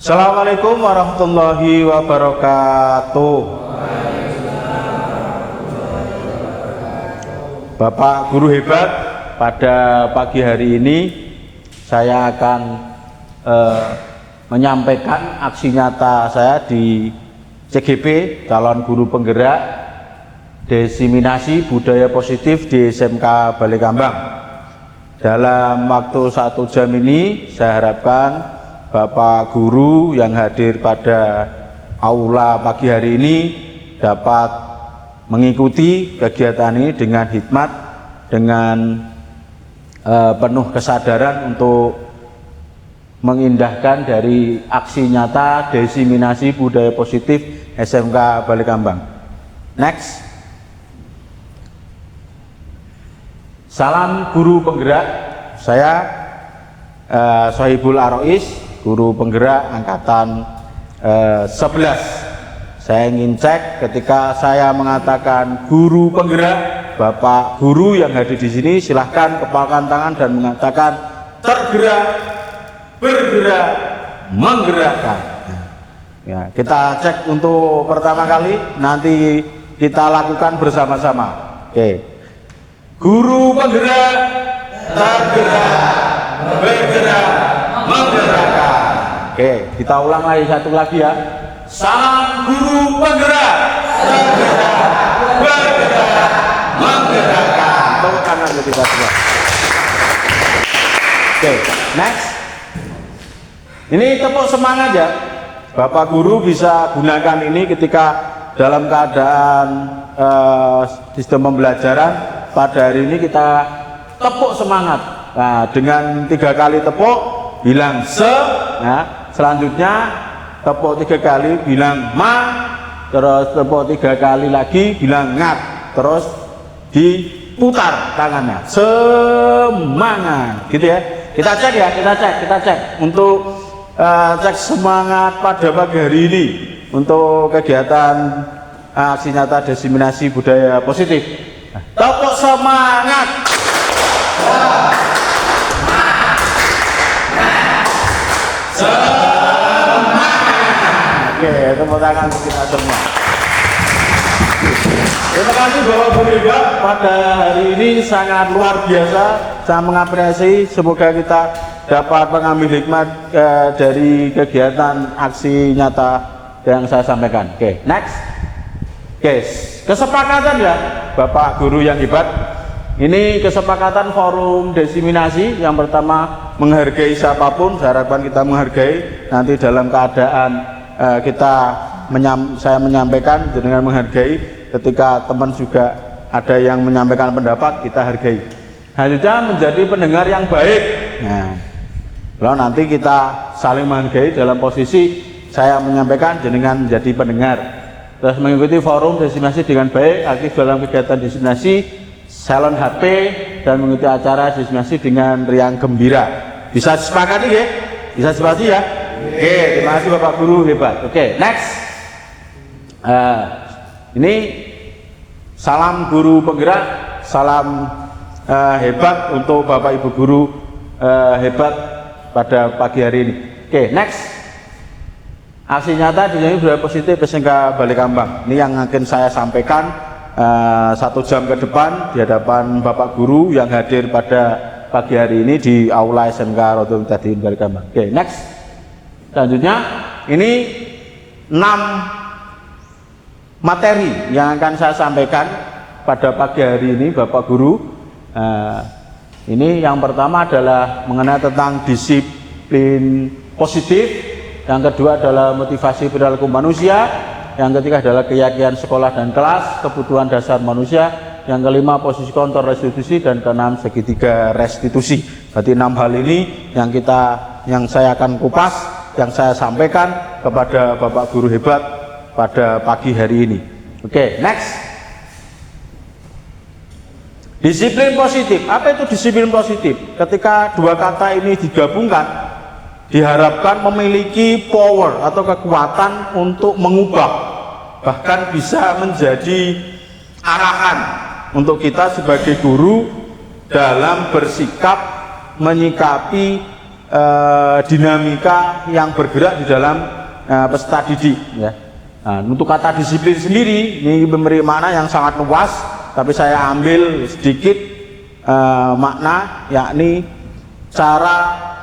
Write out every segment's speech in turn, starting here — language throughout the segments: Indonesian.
Assalamualaikum warahmatullahi wabarakatuh. Bapak guru hebat, pada pagi hari ini saya akan menyampaikan aksi nyata saya di CGP, calon guru penggerak disiminasi budaya positif di SMK Balekambang. Dalam waktu 1 jam ini saya harapkan Bapak guru yang hadir pada aula pagi hari ini dapat mengikuti kegiatan ini dengan hikmat, dengan penuh kesadaran untuk mengindahkan dari aksi nyata disiminasi budaya positif SMK Balekambang. Next. Salam guru penggerak. Saya Sohibul Arois, guru penggerak angkatan 11. Saya ingin cek ketika saya mengatakan guru penggerak, Bapak guru yang hadir di sini silahkan kepalkan tangan dan mengatakan tergerak, bergerak, menggerakkan. Ya, kita cek untuk pertama kali, nanti kita lakukan bersama-sama. Oke. Guru penggerak, tergerak, bergerak, menggerakkan. Oke, kita ulang lagi satu lagi ya. Salam guru penggerak, tergerak, bergerak, menggerakkan. Tepuk tangan untuk kita semua. Oke, next. Ini tepuk semangat ya. Bapak guru bisa gunakan ini ketika dalam keadaan sistem pembelajaran. Pada hari ini kita tepuk semangat. Nah, dengan 3 kali tepuk bilang se, nah, selanjutnya tepuk 3 kali bilang ma, terus tepuk 3 kali lagi bilang ngat, terus diputar tangannya, semangat, gitu ya. Kita cek ya, kita cek untuk cek semangat pada pagi hari ini untuk kegiatan aksi nyata disiminasi budaya positif. Tepuk semangat. Oke, tepuk tangan untuk kita semua. Terima kasih Bapak Guru Hebat, pada hari ini sangat luar biasa. Saya mengapresiasi, semoga kita dapat mengambil hikmat dari kegiatan aksi nyata yang saya sampaikan. Oke, next. Oke, kesepakatan ya Bapak Guru yang hebat. Ini kesepakatan forum disiminasi. Yang pertama, menghargai siapapun. Saya harapkan kita menghargai. Nanti dalam keadaan saya menyampaikan dengan menghargai, ketika teman juga ada yang menyampaikan pendapat, kita hargai. Selanjutnya menjadi pendengar yang baik. Nah, kalau nanti kita saling menghargai dalam posisi saya menyampaikan dengan menjadi pendengar. Terus mengikuti forum disiminasi dengan baik, aktif dalam kegiatan disiminasi, salon HP, dan mengikuti acara disiminasi dengan riang gembira. Bisa disepakati ya? Bisa disepakati ya? Oke, terima kasih Bapak Guru hebat. Oke, next. Ini salam guru penggerak, salam hebat untuk Bapak Ibu Guru hebat pada pagi hari ini. Oke, next. Aksi nyata disiminasi budaya positif SMK Balekambang. Ini yang akan saya sampaikan 1 jam ke depan di hadapan Bapak Guru yang hadir pada pagi hari ini di aula SMK Rotul Mutadin Balekambang. Oke, next. Selanjutnya ini 6 materi yang akan saya sampaikan pada pagi hari ini Bapak Guru. Ini yang pertama adalah mengenai tentang disiplin positif. Yang kedua adalah motivasi perilaku manusia. Yang ketiga adalah keyakinan sekolah dan kelas, kebutuhan dasar manusia. Yang kelima posisi kontrol restitusi, dan keenam segitiga restitusi. Berarti 6 hal ini yang saya akan kupas, yang saya sampaikan kepada Bapak Guru hebat pada pagi hari ini. Oke, next. Disiplin positif. Apa itu disiplin positif? Ketika 2 kata ini digabungkan, diharapkan memiliki power atau kekuatan untuk mengubah, bahkan bisa menjadi arahan untuk kita sebagai guru dalam bersikap menyikapi dinamika yang bergerak di dalam peserta didik ya. Nah, untuk kata disiplin sendiri ini memberi makna yang sangat luas, tapi saya ambil sedikit makna, yakni cara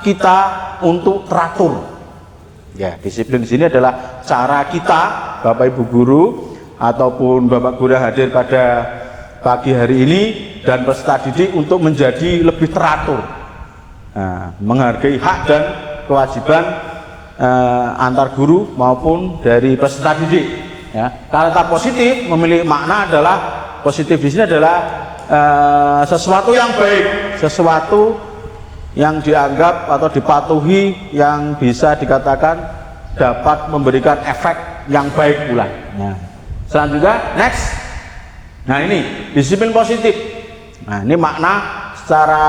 kita untuk teratur. Ya, disiplin di sini adalah cara kita, Bapak Ibu guru ataupun Bapak guru hadir pada pagi hari ini dan peserta didik untuk menjadi lebih teratur, menghargai hak dan kewajiban antar guru maupun dari peserta didik. Ya, kata positif memiliki makna adalah positif di sini adalah sesuatu yang baik, sesuatu yang dianggap atau dipatuhi yang bisa dikatakan dapat memberikan efek yang baik pula. Nah, selanjutnya next. Nah, ini disiplin positif. Nah, ini makna secara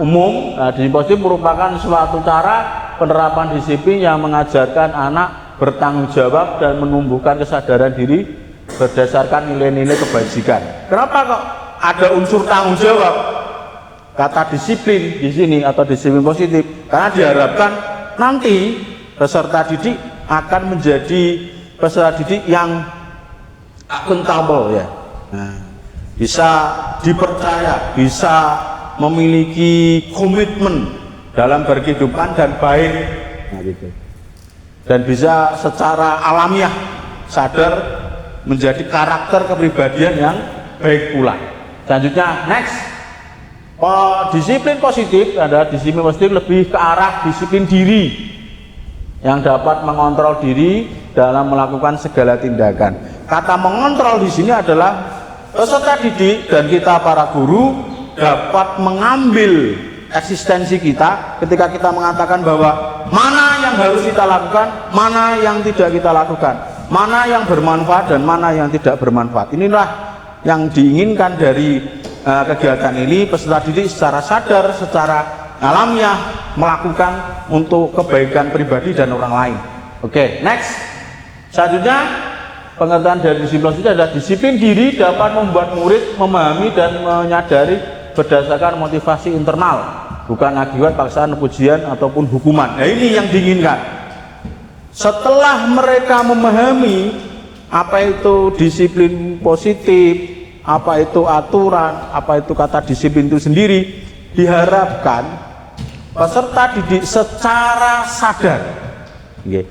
umum. Disiplin positif merupakan suatu cara penerapan disiplin yang mengajarkan anak bertanggung jawab dan menumbuhkan kesadaran diri berdasarkan nilai-nilai kebajikan. Kenapa kok ada unsur tanggung jawab kata disiplin di sini atau disiplin positif? Karena diharapkan nanti peserta didik akan menjadi peserta didik yang akuntabel ya. Nah, bisa dipercaya, bisa memiliki komitmen dalam berkehidupan dan baik, nah, gitu. Dan bisa secara alamiah sadar menjadi karakter kepribadian yang baik pula. Selanjutnya next, disiplin positif adalah disiplin positif lebih ke arah disiplin diri yang dapat mengontrol diri dalam melakukan segala tindakan. Kata mengontrol di sini adalah peserta didik dan kita para guru dapat mengambil eksistensi kita ketika kita mengatakan bahwa mana yang harus kita lakukan, mana yang tidak kita lakukan, mana yang bermanfaat dan mana yang tidak bermanfaat. Inilah yang diinginkan dari kegiatan ini. Peserta didik secara sadar, secara alamiah melakukan untuk kebaikan pribadi dan orang lain. Oke, next. Selanjutnya pengertian dari disiplin itu adalah disiplin diri dapat membuat murid memahami dan menyadari berdasarkan motivasi internal, bukan akibat paksaan, pujian ataupun hukuman. Nah, ini yang diinginkan. Setelah mereka memahami apa itu disiplin positif, apa itu aturan, apa itu kata disiplin itu sendiri, diharapkan peserta didik secara sadar,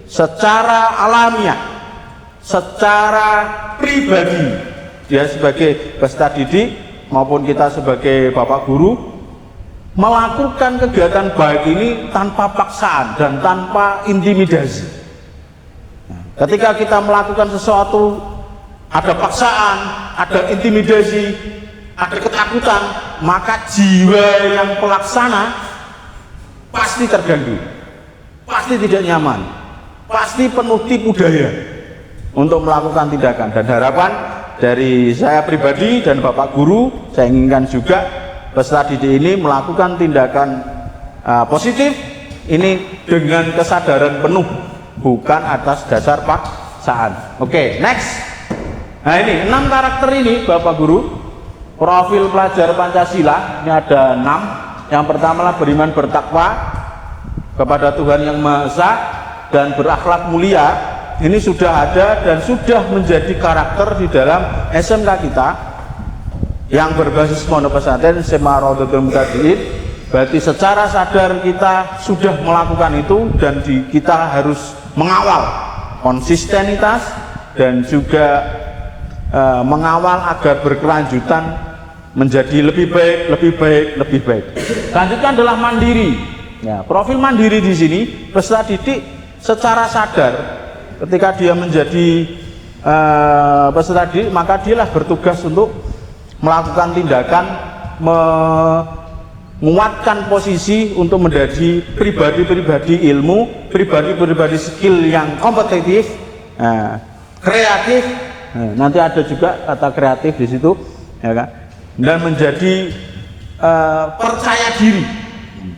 secara alamiah, secara pribadi, dia sebagai peserta didik maupun kita sebagai bapak guru melakukan kegiatan baik ini tanpa paksaan dan tanpa intimidasi. Ketika kita melakukan sesuatu ada paksaan, ada intimidasi, ada ketakutan, maka jiwa yang pelaksana pasti terganggu, pasti tidak nyaman, pasti penuh tipu daya untuk melakukan tindakan. Dan harapan dari saya pribadi dan bapak guru, saya inginkan juga peserta didik ini melakukan tindakan positif ini dengan kesadaran penuh, bukan atas dasar paksaan. Oke, next. Nah, ini 6 karakter ini bapak guru, profil pelajar Pancasila ini ada 6. Yang pertama adalah beriman bertakwa kepada Tuhan Yang Maha Esa dan berakhlak mulia. Ini sudah ada dan sudah menjadi karakter di dalam SMK kita yang berbasis pondok pesantren SMA Raudhatul Muhtadin. Berarti secara sadar kita sudah melakukan itu dan kita harus mengawal konsistenitas dan juga mengawal agar berkelanjutan menjadi lebih baik, lebih baik, lebih baik. Selanjutnya adalah mandiri. Ya, profil mandiri di sini peserta didik secara sadar ketika dia menjadi peserta didik, maka dialah bertugas untuk melakukan tindakan menguatkan posisi untuk menjadi pribadi-pribadi ilmu, pribadi-pribadi skill yang kompetitif, kreatif. Nanti ada juga kata kreatif di situ, ya kan? Dan menjadi percaya diri,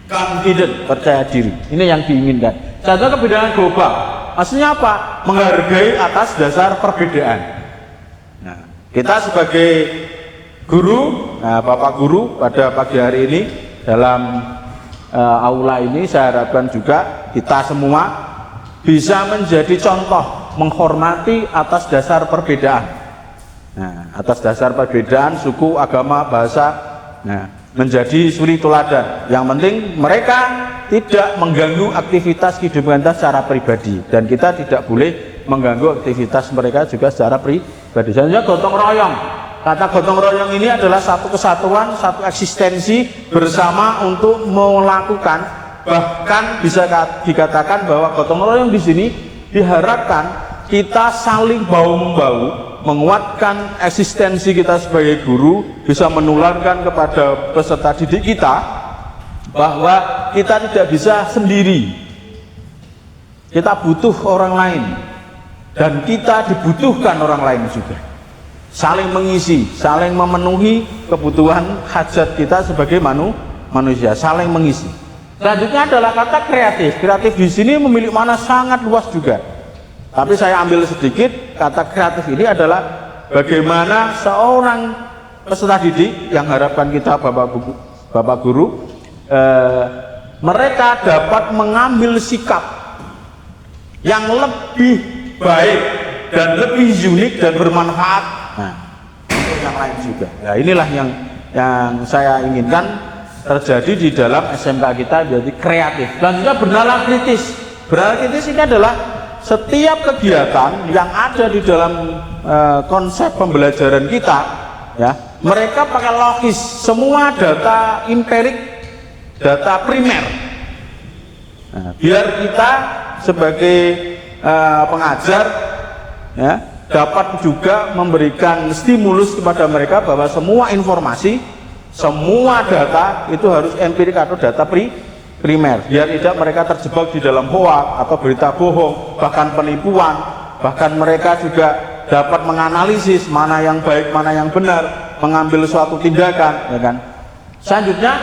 confident, percaya diri. Ini yang diinginkan. Contoh kebedaan global. Maksudnya apa? Menghargai atas dasar perbedaan. Nah, kita sebagai guru, bapak guru pada pagi hari ini dalam aula ini saya harapkan juga kita semua bisa menjadi contoh menghormati atas dasar perbedaan. Nah, atas dasar perbedaan suku, agama, bahasa, nah, menjadi suri teladan. Yang penting mereka tidak mengganggu aktivitas kehidupan kita secara pribadi, dan kita tidak boleh mengganggu aktivitas mereka juga secara pribadi. Selanjutnya gotong royong. Kata gotong royong ini adalah satu kesatuan, satu eksistensi bersama untuk melakukan, bahkan bisa dikatakan bahwa gotong royong di sini diharapkan kita saling bahu-membahu, menguatkan eksistensi kita sebagai guru, bisa menularkan kepada peserta didik kita bahwa kita tidak bisa sendiri, kita butuh orang lain, dan kita dibutuhkan orang lain juga. Saling mengisi, saling memenuhi kebutuhan hajat kita sebagai manusia, saling mengisi. Selanjutnya adalah kata kreatif. Kreatif di sini memiliki makna sangat luas juga. Tapi saya ambil sedikit, kata kreatif ini adalah bagaimana seorang peserta didik yang harapan kita Bapak Guru, mereka dapat mengambil sikap yang lebih baik dan lebih unik dan bermanfaat, nah, untuk yang lain juga. Nah, inilah yang saya inginkan terjadi di dalam SMK kita, jadi kreatif. Dan juga bernalar kritis. Bernalar kritis ini adalah setiap kegiatan yang ada di dalam konsep pembelajaran kita, ya, mereka pakai logis, semua data empirik, data primer. Nah, biar kita sebagai pengajar, ya, dapat juga memberikan stimulus kepada mereka bahwa semua informasi, semua data itu harus empirik atau data primer, biar tidak mereka terjebak di dalam hoak atau berita bohong, bahkan penipuan. Bahkan mereka juga dapat menganalisis mana yang baik, mana yang benar, mengambil suatu tindakan, ya kan. Selanjutnya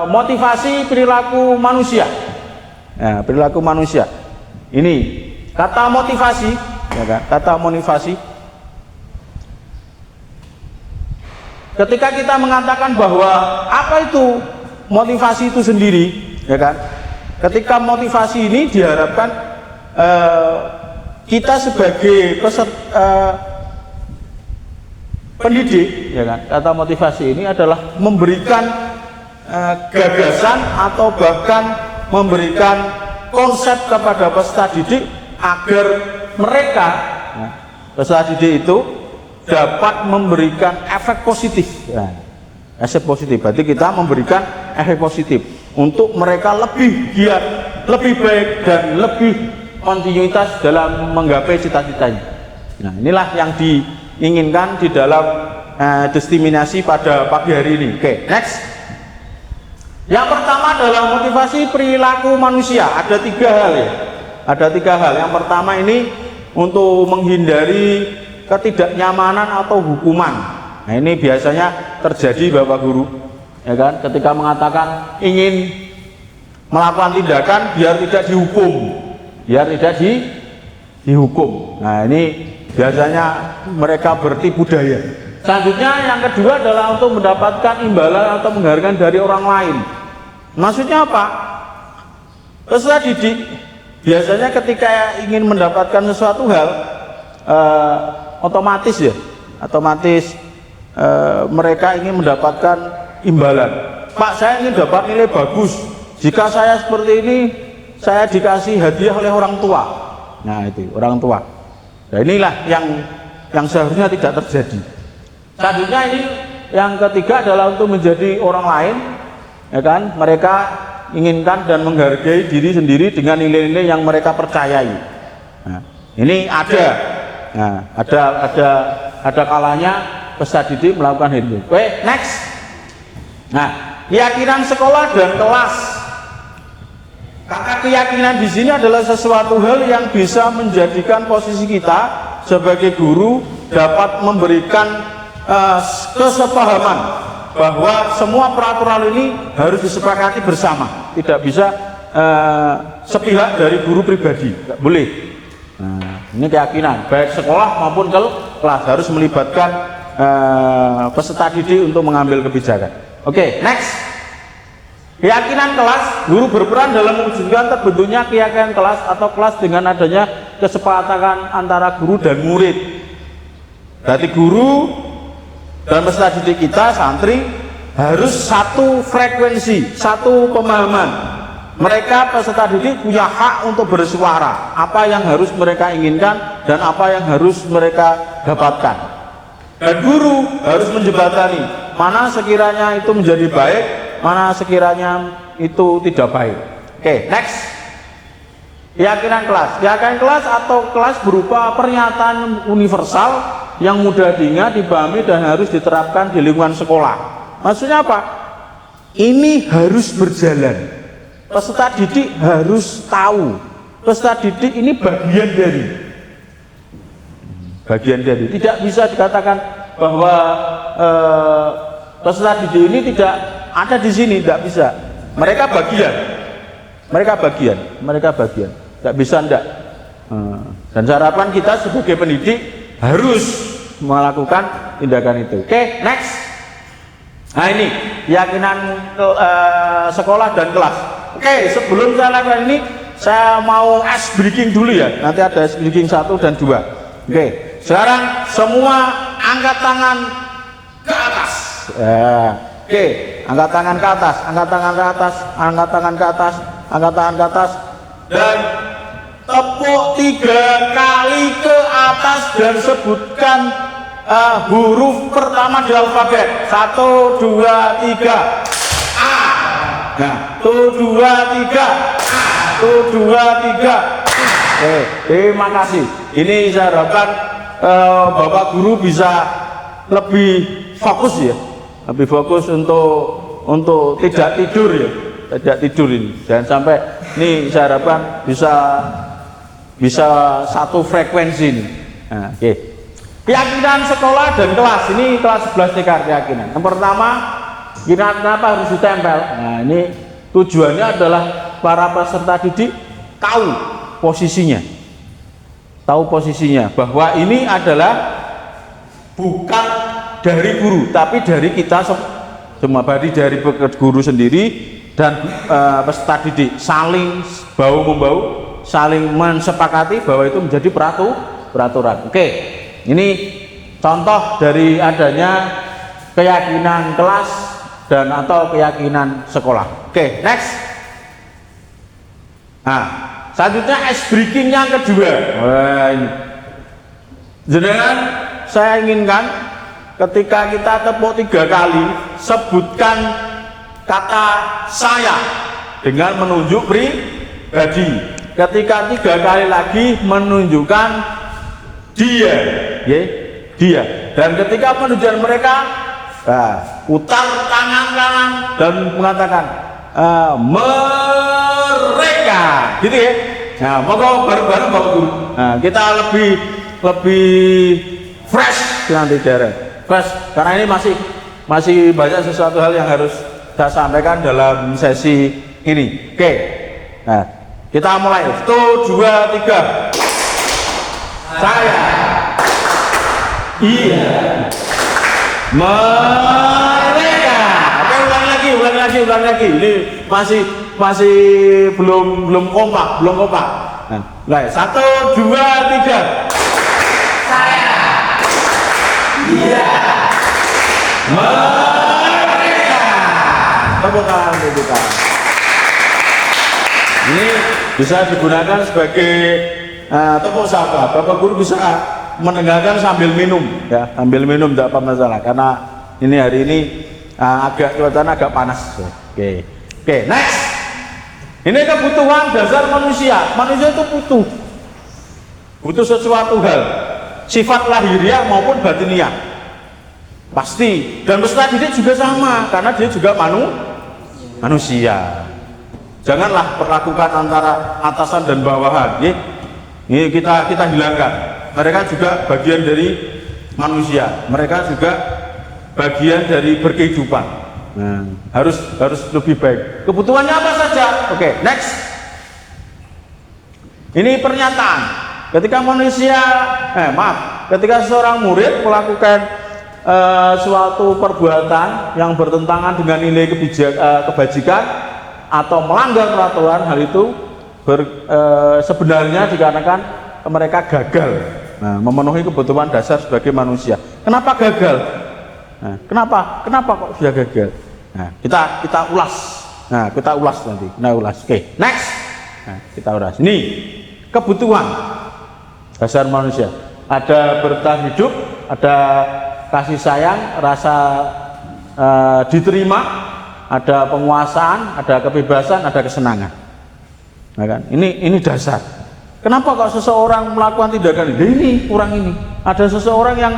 motivasi perilaku manusia. Nah, perilaku manusia ini kata motivasi, ya kan, kata motivasi. Ketika kita mengatakan bahwa apa itu motivasi itu sendiri, ya kan, ketika motivasi ini diharapkan kita sebagai pendidik, ya kan, kata motivasi ini adalah memberikan gagasan atau bahkan memberikan konsep kepada peserta didik agar mereka, peserta didik itu dapat memberikan efek positif. Efek positif berarti kita memberikan efek positif untuk mereka lebih giat, lebih baik, dan lebih kontinuitas dalam menggapai cita-citanya. Nah, inilah yang diinginkan di dalam destinasi pada pagi hari ini. Oke, next. Yang pertama adalah motivasi perilaku manusia. Ada 3 hal, ya. Ada 3 hal. Yang pertama ini untuk menghindari ketidaknyamanan atau hukuman. Nah, ini biasanya terjadi Bapak Guru, ya kan, ketika mengatakan ingin melakukan tindakan biar tidak dihukum, biar tidak dihukum. Nah, ini biasanya mereka bertipu daya. Selanjutnya yang kedua adalah untuk mendapatkan imbalan atau penghargaan dari orang lain. Maksudnya apa? Peserta didik biasanya ketika ingin mendapatkan sesuatu hal, otomatis mereka ingin mendapatkan imbalan. Pak, saya ingin dapat nilai bagus. Jika saya seperti ini, saya dikasih hadiah oleh orang tua. Nah, itu orang tua. Nah, inilah yang seharusnya tidak terjadi. Selanjutnya ini yang ketiga adalah untuk menjadi orang lain, ya kan, mereka inginkan dan menghargai diri sendiri dengan nilai-nilai yang mereka percayai. Nah, ini ada, nah, ada kalanya peserta didik melakukan itu. Oke, next. Nah, keyakinan sekolah dan kelas. Kata keyakinan di sini adalah sesuatu hal yang bisa menjadikan posisi kita sebagai guru dapat memberikan kesepahaman bahwa semua peraturan ini harus disepakati bersama, tidak bisa sepihak dari guru pribadi, tidak boleh. Nah, ini keyakinan baik sekolah maupun kelas harus melibatkan peserta didik untuk mengambil kebijakan. Oke, next. Keyakinan kelas, guru berperan dalam mewujudkan terbentuknya keyakinan kelas atau kelas dengan adanya kesepakatan antara guru dan murid. Berarti guru dan peserta didik kita, santri, harus satu frekuensi, satu pemahaman. Mereka peserta didik punya hak untuk bersuara, apa yang harus mereka inginkan dan apa yang harus mereka dapatkan. Dan guru harus menjembatani mana sekiranya itu menjadi baik, mana sekiranya itu tidak baik. Oke, next. Keyakinan kelas. Keyakinan kelas atau kelas berupa pernyataan universal yang mudah diingat, dipahami dan harus diterapkan di lingkungan sekolah. Maksudnya apa? Ini harus berjalan. Peserta didik harus tahu. Peserta didik ini bagian dari. Tidak bisa dikatakan bahwa peserta didik ini tidak ada di sini, tidak bisa. Mereka bagian. Tidak bisa enggak. Dan harapan kita sebagai pendidik harus melakukan tindakan itu. Oke, next. Nah ini keyakinan sekolah dan kelas. Oke, sebelum saya lakukan ini, saya mau ice breaking dulu ya. Nanti ada ice breaking 1 dan 2. Oke, sekarang semua angkat tangan ke atas. Oke, angkat tangan ke atas, angkat tangan ke atas, angkat tangan ke atas, angkat tangan ke atas, dan tepuk 3 kali ke atas dan sebutkan huruf pertama di alfabet. 1, 2, 3. A. Nah, 1, 2, 3. 1, 2, 3. Terima kasih. Ini saya harapkan Bapak Guru bisa lebih fokus ya. Lebih fokus untuk tidak tidur ya. Tidak tidur ini. Jangan sampai ini saya harapkan bisa satu frekuensi ini. Nah, oke. Keyakinan sekolah dan kelas, ini kelas 11 TK keyakinan. Yang pertama, kenapa harus ditempel? Nah, ini tujuannya adalah para peserta didik tahu posisinya. Tahu posisinya bahwa ini adalah bukan dari guru, tapi dari kita semua, dari guru sendiri dan peserta didik saling bahu-membahu, saling mensepakati bahwa itu menjadi peraturan. Oke, ini contoh dari adanya keyakinan kelas dan atau keyakinan sekolah. Oke, next. Nah, selanjutnya ice breaking yang kedua. Wah, ini jenengan saya inginkan ketika kita tepuk 3 kali, sebutkan kata saya dengan menunjuk pribadi. Ketika 3 kali lagi menunjukkan dia, ya, dia. Dan ketika penunjukan mereka, putar tangan kanan dan mengatakan mereka, gitu ya. Nah, moga bareng-bareng Bapak Guru. Nah, kita lebih fresh nanti fresh, karena ini masih banyak sesuatu hal yang harus saya sampaikan dalam sesi ini. Oke, nah kita mulai. 1, 2, 3. Saya, iya, mereka. Oke, ulang lagi. Ini masih belum kompak. Nah, 1, 2, 3. Saya, iya, mereka. Tepuk tangan untuk kita. Ini bisa digunakan sebagai tepuk sapa. Bapak Guru bisa mendengarkan sambil minum, ya, sambil minum tidak apa masalah. Karena ini hari ini cuacanya agak panas. Oke, next. Ini kebutuhan dasar manusia. Manusia itu butuh sesuatu hal, sifat lahiriah maupun batiniah. Pasti. Dan peserta didik juga sama, karena dia juga manusia. Janganlah perlakukan antara atasan dan bawahan. Ini kita hilangkan. Mereka juga bagian dari manusia. Mereka juga bagian dari berkehidupan. Nah, harus lebih baik. Kebutuhannya apa saja? Oke, next. Ini pernyataan. Ketika ketika seorang murid melakukan suatu perbuatan yang bertentangan dengan nilai kebajikan atau melanggar peraturan, hal itu sebenarnya dikarenakan mereka gagal memenuhi kebutuhan dasar sebagai manusia. Kenapa gagal? Nah, kenapa kok sudah gagal? Nah, kita ulas. Nah, kita ulas nanti. Nah, ulas. Oke, next. Nah, kita ulas. Ini kebutuhan dasar manusia. Ada bertahan hidup, ada kasih sayang, rasa diterima, ada penguasaan, ada kebebasan, ada kesenangan. Nah, kan? Ini dasar. Kenapa kok seseorang melakukan tindakan ini kurang ini? Ada seseorang yang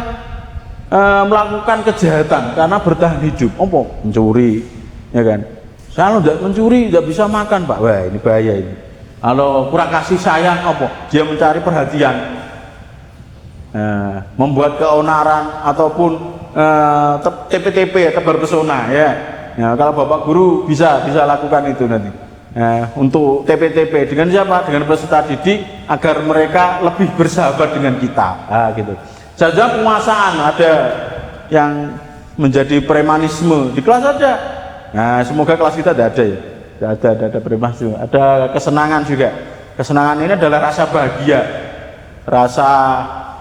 melakukan kejahatan karena bertahan hidup, mencuri, ya kan? Kalau tidak mencuri tidak bisa makan, Pak. Wah, ini bahaya ini. Kalau kurang kasih sayang, dia mencari perhatian, membuat keonaran ataupun TP-TP, tebar pesona, ya. Nah, kalau Bapak Guru bisa lakukan itu nanti. Untuk TP-TP dengan siapa? Dengan peserta didik agar mereka lebih bersahabat dengan kita. Gitu. Saja penguasaan, ada yang menjadi premanisme di kelas ada. Nah, semoga kelas kita tidak ada ya. Tidak ada premanisme. Ada kesenangan juga. Kesenangan ini adalah rasa bahagia, rasa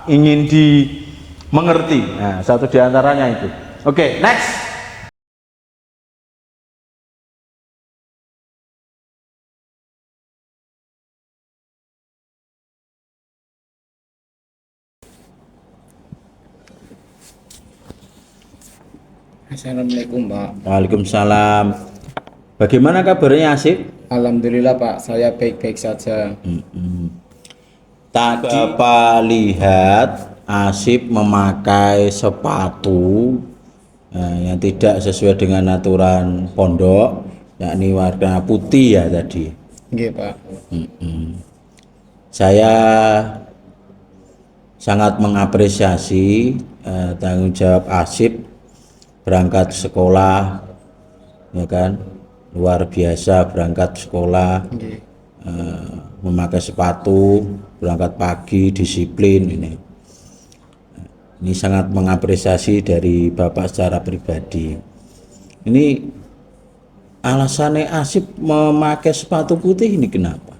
ingin dimengerti. Nah, satu diantaranya itu. Oke, next. Assalamualaikum Pak. Waalaikumsalam. Bagaimana kabarnya Asif? Alhamdulillah Pak, saya baik-baik saja. Tadi Bapak lihat Asif memakai sepatu yang tidak sesuai dengan aturan pondok, yakni warna putih ya tadi. Nggih Pak. Saya sangat mengapresiasi tanggung jawab Asif berangkat sekolah, ya kan, luar biasa berangkat sekolah, memakai sepatu, berangkat pagi, disiplin ini sangat mengapresiasi dari Bapak secara pribadi. Ini alasannya Asif memakai sepatu putih ini kenapa?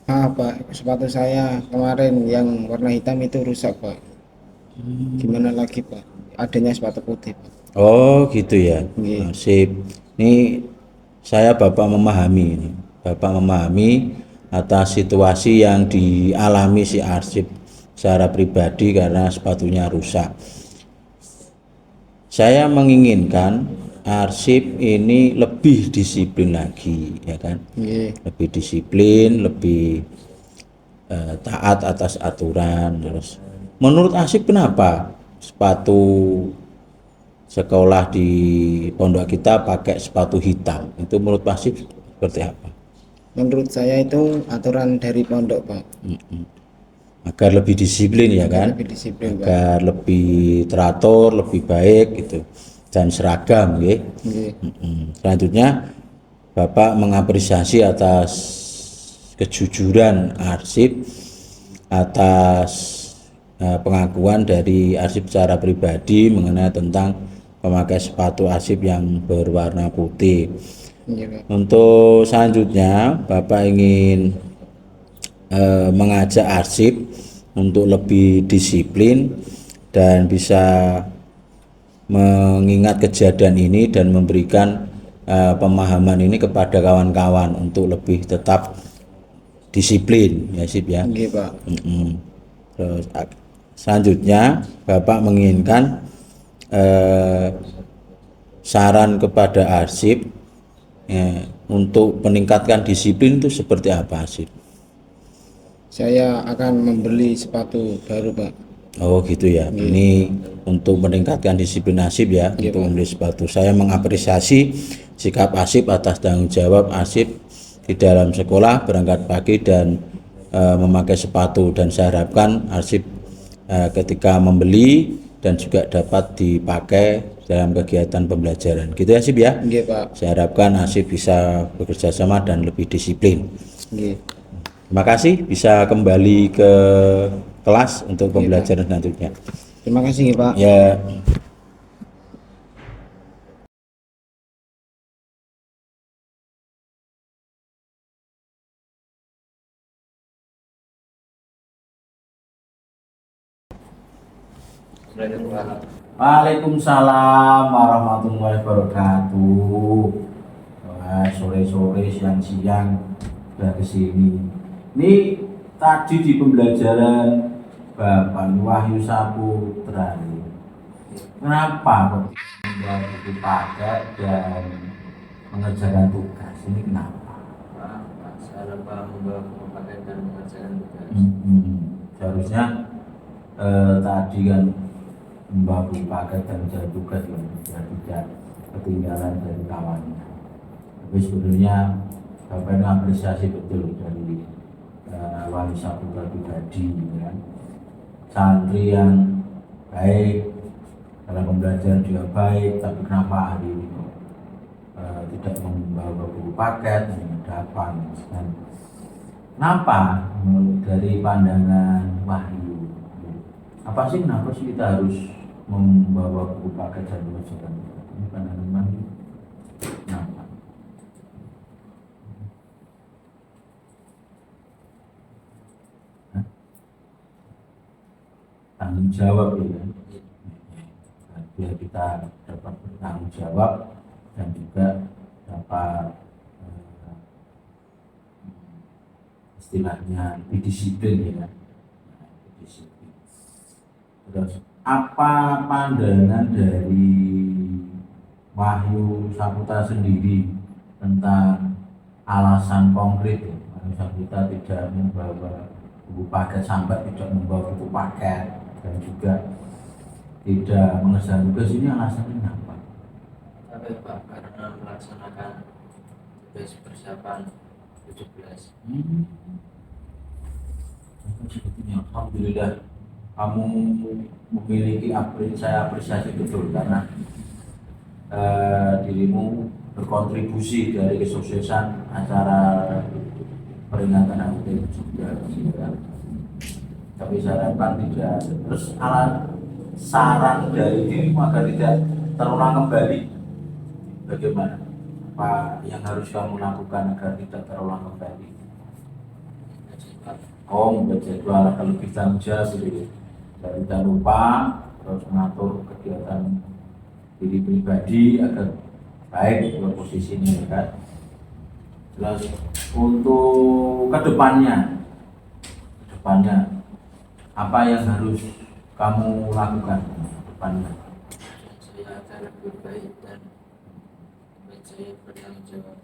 Pak, sepatu saya kemarin yang warna hitam itu rusak Pak. Gimana lagi Pak? Adanya sepatu putih Pak. Oh gitu ya. Nggih. Sip. Ini saya Bapak memahami ini. Bapak memahami atas situasi yang dialami si Asif secara pribadi karena sepatunya rusak. Saya menginginkan Asif ini lebih disiplin lagi, ya kan? Nggih. Lebih disiplin, lebih taat atas aturan. Terus, menurut Asif kenapa sepatu sekolah di pondok kita pakai sepatu hitam? Itu menurut Pak Asif seperti apa? Menurut saya itu aturan dari pondok Pak. Agar lebih disiplin ya kan? Lebih disiplin Pak. Agar lebih teratur, lebih baik gitu dan seragam ya. Selanjutnya Bapak mengapresiasi atas kejujuran Asif, atas pengakuan dari Asif secara pribadi mengenai tentang memakai sepatu Asif yang berwarna putih. Untuk selanjutnya Bapak ingin mengajak Asif untuk lebih disiplin dan bisa mengingat kejadian ini dan memberikan pemahaman ini kepada kawan-kawan untuk lebih tetap disiplin ya Asif ya. Nggih Pak. Terus selanjutnya Bapak menginginkan saran kepada Asif untuk meningkatkan disiplin itu seperti apa Asif? Saya akan membeli sepatu baru Pak. Oh gitu ya. Ini untuk meningkatkan disiplin Asif ya, untuk membeli sepatu. Saya mengapresiasi sikap Asif atas tanggung jawab Asif di dalam sekolah, berangkat pagi dan memakai sepatu, dan saya harapkan Asif ketika membeli dan juga dapat dipakai dalam kegiatan pembelajaran. Gitu ya Asif ya? Nggih Pak. Saya harapkan Asif bisa bekerja sama dan lebih disiplin. Nggih. Terima kasih, bisa kembali ke kelas untuk pembelajaran selanjutnya. Terima kasih Pak. Ya. Waalaikumsalam warahmatullahi wabarakatuh. Wah, sore-sore, siang-siang udah kesini. Ini tadi di pembelajaran Bapak Wahyu Saputra. Kenapa kok membawa buku paket dan mengerjakan tugas? Ini kenapa? Salah paham membawa buku paket dan mengerjakan tugas. Seharusnya tadi kan membawa buku paket dan mengerjakan tugas yang tidak ketinggalan dari kawannya. Tapi sebenarnya Bapak ini apresiasi betul dari Wahyu Saputra pribadi, ya. Santri yang baik, dalam pembelajaran juga baik, tapi kenapa hari ini tidak membawa buku paket, mendapat, dan kenapa dari pandangan Wahyu? Apa sih kenapa sih kita harus membawa buku paket dan mengerjakan tugas? Ini pandangan Wahyu. Kenapa? Tanggung jawab, ya. Biar kita dapat bertanggung jawab dan juga dapat istilahnya lebih disiplin, ya. Disiplin. Terus apa pandangan dari Wahyu Saputra sendiri tentang alasan konkret, ya, Wahyu Saputra tidak membawa buku paket sampai tidak membawa buku paket dan juga tidak mengerjakan tugas, ini alasannya apa? Tapi Pak, karena melaksanakan tugas persiapan 17. Alhamdulillah kamu memiliki saya apresiasi betul karena dirimu berkontribusi dari kesuksesan acara peringatan HUT juga. Tapi saya harapkan tidak. Terus saran dari dirimu agar tidak terulang kembali, bagaimana? Apa yang harus kamu lakukan agar tidak terulang kembali? Oh, membuat jadwal agar lebih tanggung jawab, gitu. Dan tidak lupa terus mengatur kegiatan diri pribadi agar baik di posisi ini, kan? Jelas untuk kedepannya apa yang harus kamu lakukan depannya? Saya akan lebih baik dan saya bertanggung jawab.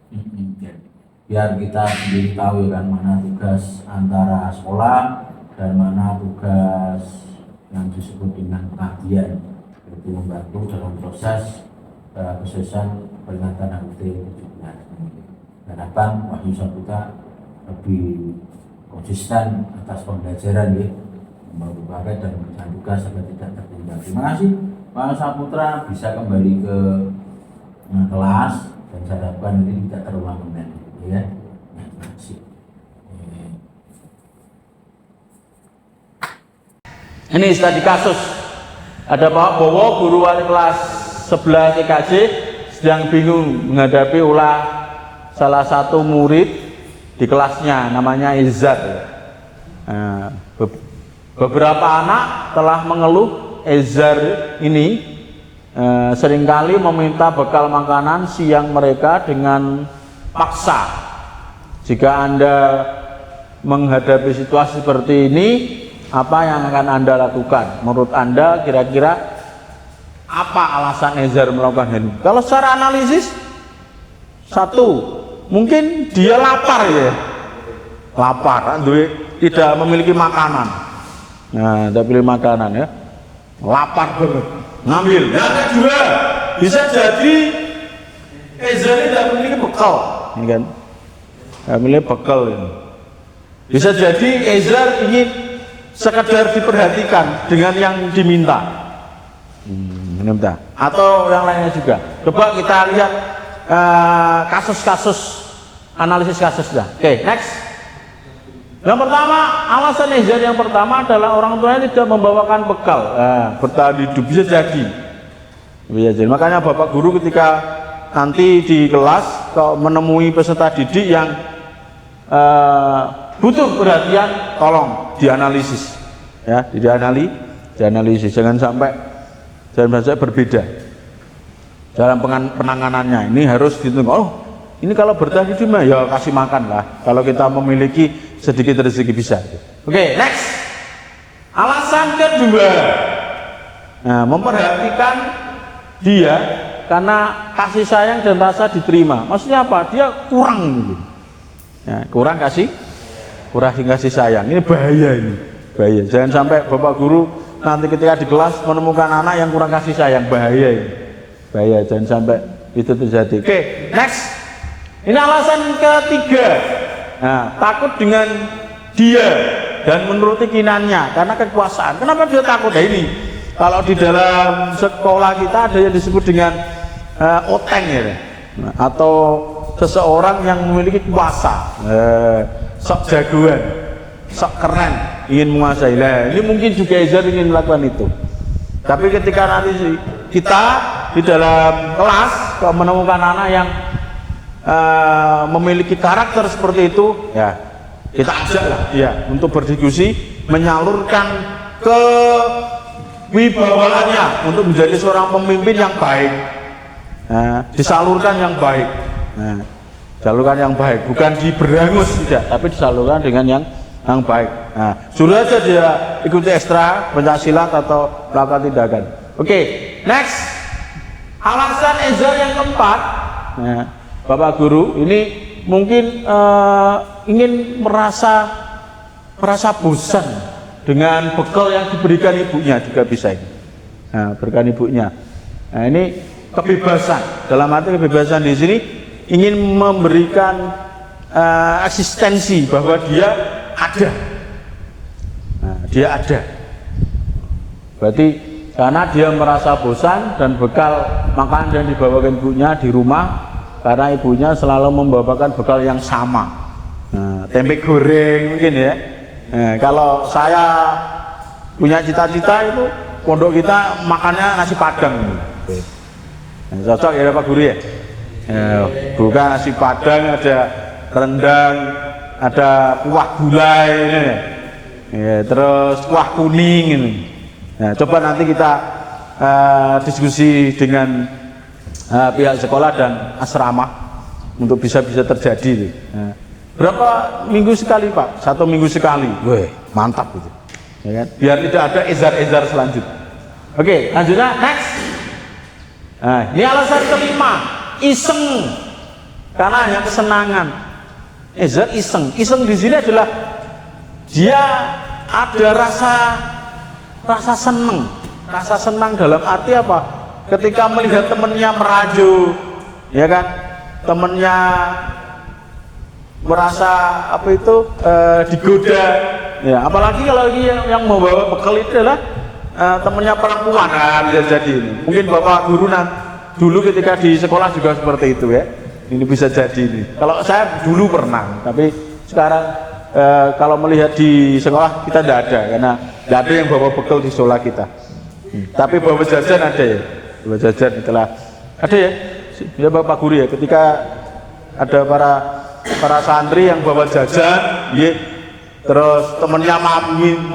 Biar kita sendiri tahu, ya kan, mana tugas antara sekolah dan mana tugas yang disebut dengan pengabdian, yaitu membantu dalam proses kesuksesan peringatan HUT 17. Harapan Wahyu Saputra lebih konsisten atas pembelajaran, ya, membawa paket dan mengerjakan tugas agar tidak tertinggal. Terima kasih Pak Saputra, bisa kembali ke kelas dan saya harapkan ini tidak terulang kembali, ya. Terima kasih. Ini studi kasus. Ada Pak Bowo, guru wali kelas 11 EKJ, sedang bingung menghadapi ulah salah satu murid di kelasnya, namanya Izzat. Beberapa anak telah mengeluh Ezar ini seringkali meminta bekal makanan siang mereka dengan paksa. Jika Anda menghadapi situasi seperti ini, apa yang akan Anda lakukan? Menurut Anda kira-kira apa alasan Ezar melakukan ini? Kalau secara analisis, satu, mungkin dia lapar, ya, lapar, tidak memiliki makanan. Nah, tidak pilih makanan, ya, lapar banget, ngambil. Yang kedua, bisa jadi Ezra ini tidak memiliki bekal, ini kan, tidak memiliki bekal ini. Bisa jadi Ezra ingin sekedar diperhatikan dengan yang diminta, atau yang lainnya juga. Coba kita lihat kasus-kasus, analisis kasus dah. Oke, next. Yang pertama, alasan Ezra yang pertama adalah orang tuanya tidak membawakan bekal bertahan hidup. Bisa jadi. Makanya Bapak Guru ketika nanti di kelas kalau menemui peserta didik yang butuh perhatian, tolong dianalisis, ya, dianalisis, jangan sampai berbeda dalam penanganannya. Ini harus ditunggu. Oh, ini kalau bertahan hidup mah ya kasih makan lah. Kalau kita memiliki sedikit rezeki bisa. Oke, next. Alasan kedua, nah, memperhatikan dia karena kasih sayang dan rasa diterima. Maksudnya apa? Dia kurang gitu. Ya, kurang kasih sayang. Ini bahaya ini. Bahaya. Jangan sampai Bapak Guru nanti ketika di kelas menemukan anak yang kurang kasih sayang, bahaya ini. Bahaya, jangan sampai itu terjadi. Oke, next. Ini alasan ketiga. Nah, takut dengan dia dan menuruti keinginannya karena kekuasaan. Kenapa dia takut? Nah, ini kalau di dalam sekolah kita ada yang disebut dengan oteng ya, atau seseorang yang memiliki kuasa, sok jagoan, sok keren, ingin menguasai. Nah, ini mungkin juga Ezra ingin melakukan itu. Tapi ketika nanti kita di dalam kelas kalau menemukan anak yang memiliki karakter seperti itu, ya kita ajak lah, ya, untuk berdiskusi, menyalurkan kewibawaannya untuk menjadi seorang pemimpin yang baik. Disalurkan yang baik. Salurkan yang baik, bukan diberangus, tidak, tapi disalurkan dengan yang baik. Suruh aja dia ikuti ekstra, pencaksilat atau melakukan tindakan. Oke, next. Alasan Ezra yang keempat, Bapak Guru ini mungkin ingin merasa bosan dengan bekal yang diberikan ibunya, juga bisa ini. Berikan ibunya. Nah, ini kebebasan. Dalam arti kebebasan di sini ingin memberikan eksistensi bahwa dia ada. Dia ada. Berarti karena dia merasa bosan dan bekal makanan yang dibawakan ibunya di rumah, karena ibunya selalu membawakan bekal yang sama. Tempe goreng mungkin ya. Kalau saya punya cita-cita itu pondok kita makannya nasi padang. Cocok ya Pak Guru ya. Bukan nasi padang, ada rendang, ada kuah gulai ini. Ya, terus kuah kuning ini. Nah, coba nanti kita diskusi dengan pihak sekolah dan asrama untuk bisa terjadi. Berapa minggu sekali Pak? 1 minggu sekali. Weh, mantap gitu. Ya kan? Biar tidak ada ezar-ezar selanjutnya. Oke, lanjutnya next. Nah, ini alasan kelima, iseng. Karena hanya kesenangan. Ezar iseng. Iseng di sini adalah dia ada rasa senang. Rasa senang dalam arti apa? Ketika melihat temannya merajuk, ya kan? Temannya merasa apa itu digoda, ya, apalagi kalau yang membawa bekal itu adalah temannya perempuan. Bisa jadi ini. Mungkin Bapak Guru dulu ketika di sekolah juga seperti itu ya. Ini bisa jadi ini. Kalau saya dulu pernah, tapi sekarang kalau melihat di sekolah kita tidak ada, karena tidak ada yang bawa bekal di sekolah kita. Tapi bawa jajan ada ya. Bawa jajan itulah ada ya. Ya Bapak Guru ya. Ketika ada para santri yang bawa jajan, ya, terus temennya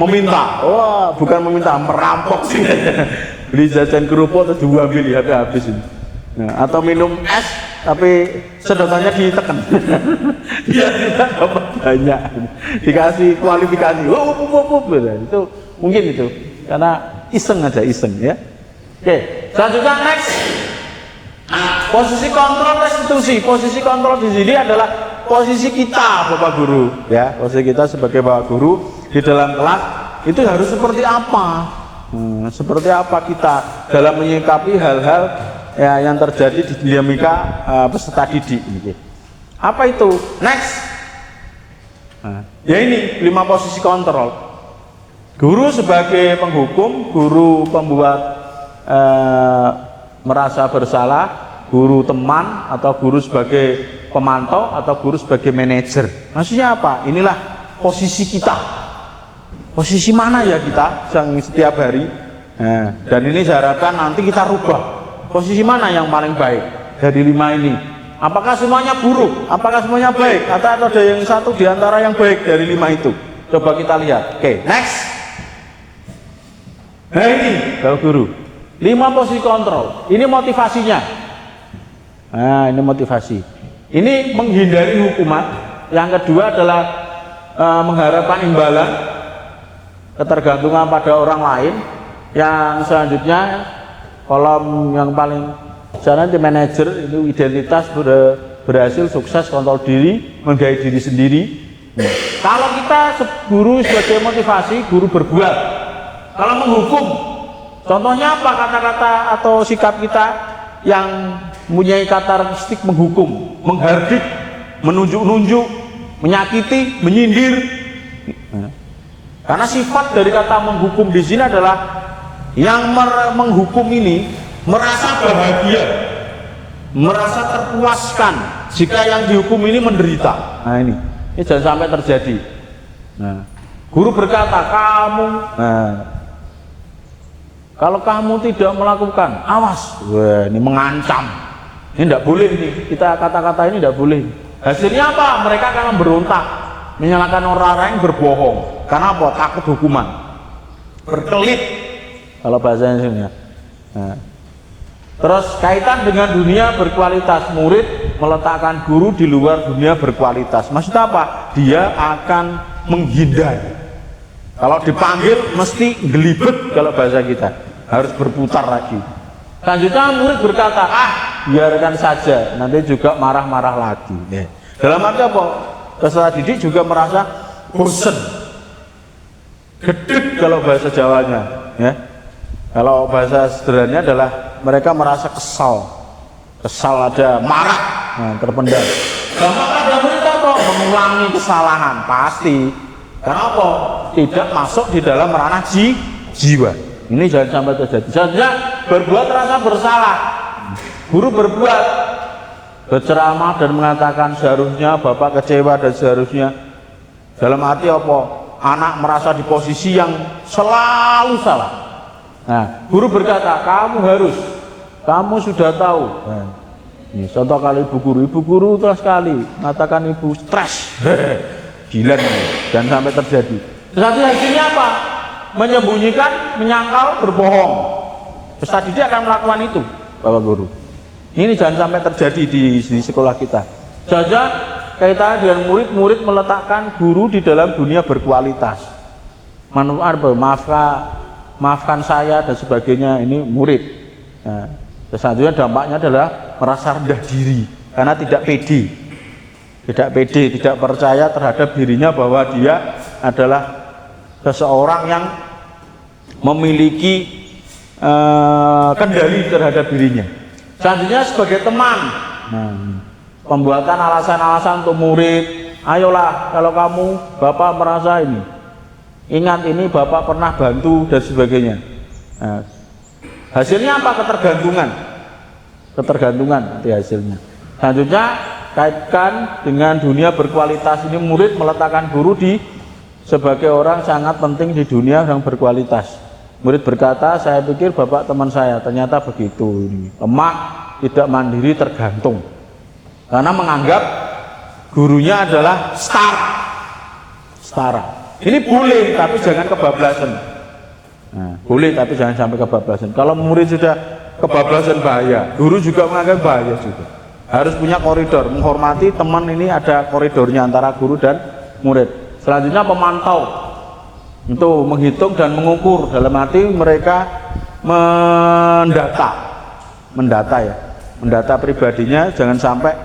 meminta, wah bukan meminta, merampok sih, beli jajan kerupuk terus diambil ya, habis ini. Nah, atau minum es tapi sedotannya ditekan, dia tidak dapat banyak, dikasih kualifikasi, itu mungkin itu karena iseng aja, iseng ya. Oke, selanjutnya next. Posisi kontrol restitusi. Posisi kontrol di sini adalah posisi kita Bapak Guru ya, posisi kita sebagai Bapak Guru di dalam kelas itu harus seperti apa, seperti apa kita dalam menyikapi hal-hal ya, yang terjadi di dinamika peserta didik gitu. Apa itu? Next. Ya ini 5 posisi kontrol. Guru sebagai penghukum, guru pembuat merasa bersalah, guru teman, atau guru sebagai pemantau, atau guru sebagai manajer. Maksudnya apa? Inilah posisi kita. Posisi mana ya kita yang setiap hari? Dan ini saya harapkan nanti kita rubah. Posisi mana yang paling baik dari 5 ini? Apakah semuanya buruk? Apakah semuanya baik? Atau ada yang satu di antara yang baik dari 5 itu? Coba kita lihat. Oke, next. Nah ini Bapak Guru, 5 posisi kontrol. Ini motivasinya. Nah ini motivasi. Ini menghindari hukuman. Yang kedua adalah mengharapkan imbalan, ketergantungan pada orang lain. Yang selanjutnya kolom yang paling sana di manajer itu identitas berhasil sukses kontrol diri, menghargai diri sendiri. Kalau kita guru sebagai motivasi, guru berbuat. Kalau menghukum, contohnya apa kata-kata atau sikap kita yang mempunyai karakteristik menghukum, menghardik, menunjuk-nunjuk, menyakiti, menyindir. Karena sifat dari kata menghukum di sini adalah yang menghukum ini merasa bahagia, merasa terpuaskan jika yang dihukum ini menderita. Nah ini jangan sampai terjadi. Nah, guru berkata kamu, kalau kamu tidak melakukan, awas. Wah, ini mengancam. Ini tidak boleh nih. Kita kata-kata ini tidak boleh. Hasilnya apa? Mereka akan memberontak, menyalahkan orang lain, berbohong. Karena apa? Takut hukuman. Berkelit. Kalau bahasanya sini ya. Nah. Terus kaitan dengan dunia berkualitas, murid meletakkan guru di luar dunia berkualitas. Maksudnya apa? Dia akan menghindar. Kalau dipanggil mesti gelibet kalau bahasa kita. Harus berputar lagi. Selanjutnya murid berkata, biarkan saja, nanti juga marah-marah lagi. Dalam arti apa? Peserta didik juga merasa bosen, gedeg kalau bahasa Jawanya. Ya. Kalau bahasa sederhananya adalah mereka merasa kesal ada marah, terpendam. Gampang ada murid apa? Mengulangi kesalahan pasti. Kenapa? Tidak masuk di dalam ranah jiwa. Ini jangan sampai terjadi. Selanjutnya berbuat rasa bersalah. Guru berbuat, berceramah dan mengatakan seharusnya bapak kecewa dan seharusnya. Dalam arti apa? Anak merasa di posisi yang selalu salah. Nah, guru berkata, kamu sudah tahu. Nah, ini contoh kali ibu guru terus sekali mengatakan ibu stres, gila nih, jangan sampai terjadi. Satu hasilnya apa? Menyembunyikan, menyangkal, berbohong. Peserta didik akan melakukan itu, Bapak Guru. Ini jangan sampai terjadi di sekolah kita. Saja kaitannya dengan murid meletakkan guru di dalam dunia berkualitas. Maafkan saya dan sebagainya, ini murid. Nah, selanjutnya dampaknya adalah merasa rendah diri karena tidak pede, tidak percaya terhadap dirinya bahwa dia adalah seseorang yang memiliki kendali terhadap dirinya. Selanjutnya sebagai teman, pembuatan alasan-alasan untuk murid. Ayolah, kalau kamu bapak merasa ini, ingat ini bapak pernah bantu dan sebagainya. Nah, hasilnya apa? Ketergantungan itu hasilnya. Selanjutnya kaitkan dengan dunia berkualitas. Ini murid meletakkan guru sebagai orang sangat penting di dunia yang berkualitas. Murid berkata, saya pikir bapak teman saya, ternyata begitu. Ini lemah, tidak mandiri, tergantung. Karena menganggap gurunya adalah setara. Ini boleh, tapi jangan kebablasan. Nah, boleh, tapi jangan sampai kebablasan. Kalau murid sudah kebablasan bahaya, guru juga menganggap bahaya juga. Harus punya koridor, menghormati teman ini ada koridornya antara guru dan murid. Selanjutnya pemantau, itu menghitung dan mengukur. Dalam arti mereka mendata pribadinya, jangan sampai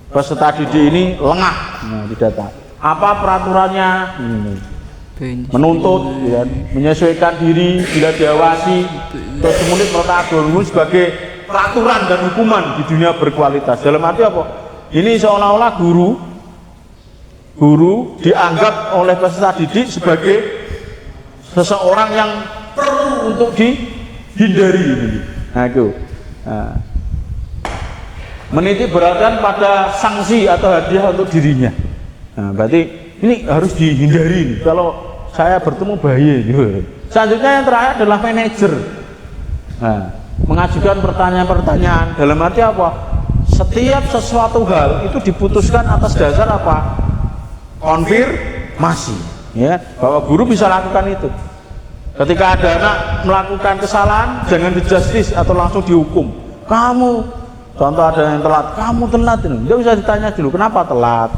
peserta didik ini lengah. Nah, didata. Apa peraturannya? Menuntut, ya, menyesuaikan diri bila diawasi. Terus kemudian meletakkan guru sebagai peraturan dan hukuman di dunia berkualitas. Dalam arti apa? Ini seolah-olah guru dianggap oleh peserta didik sebagai seseorang yang perlu untuk dihindari. Nah itu. Nah, menitik beratkan pada sanksi atau hadiah untuk dirinya. Nah, berarti ini harus dihindari. Kalau saya bertemu bahaya. Selanjutnya yang terakhir adalah manajer. Nah, mengajukan pertanyaan-pertanyaan. Dalam arti apa? Setiap sesuatu hal itu diputuskan atas dasar apa? Konfirmasi. Ya, bahwa guru bisa lakukan itu. Ketika ada anak melakukan kesalahan, jangan di-justice atau langsung dihukum. Kamu, contoh ada yang telat, kamu telat ini. Nggak bisa ditanya dulu, kenapa telat?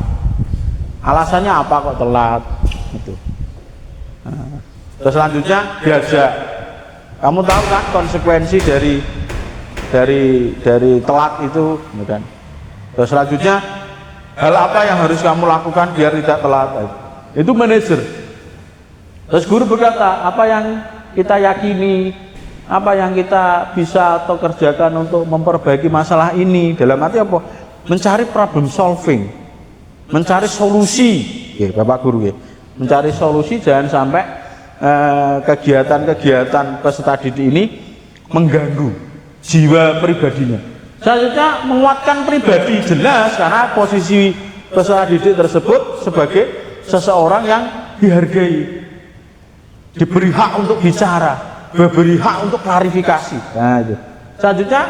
Alasannya apa kok telat? Gitu. Nah, terus selanjutnya diajak. Kamu tahu kan konsekuensi dari telat itu, kan? Terus selanjutnya hal apa yang harus kamu lakukan biar tidak telat? Itu manajer. Terus guru berkata, apa yang kita yakini, apa yang kita bisa atau kerjakan untuk memperbaiki masalah ini, dalam arti apa? Mencari problem solving, mencari solusi, ya, Bapak Guru ya. Mencari solusi, jangan sampai kegiatan-kegiatan peserta didik ini mengganggu jiwa pribadinya. Selanjutnya menguatkan pribadi, jelas, karena posisi peserta didik tersebut sebagai seseorang yang dihargai, diberi hak untuk bicara, diberi hak untuk klarifikasi. Nah, itu. Selanjutnya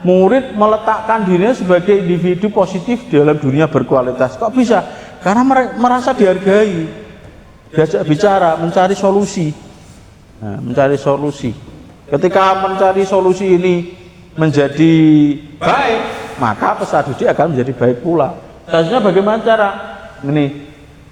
murid meletakkan dirinya sebagai individu positif dalam dunia berkualitas. Kok bisa? Karena merasa dihargai, diajak bicara, mencari solusi. Nah, mencari solusi. Ketika mencari solusi ini menjadi baik, maka peserta didik akan menjadi baik pula. Selanjutnya bagaimana cara? Ini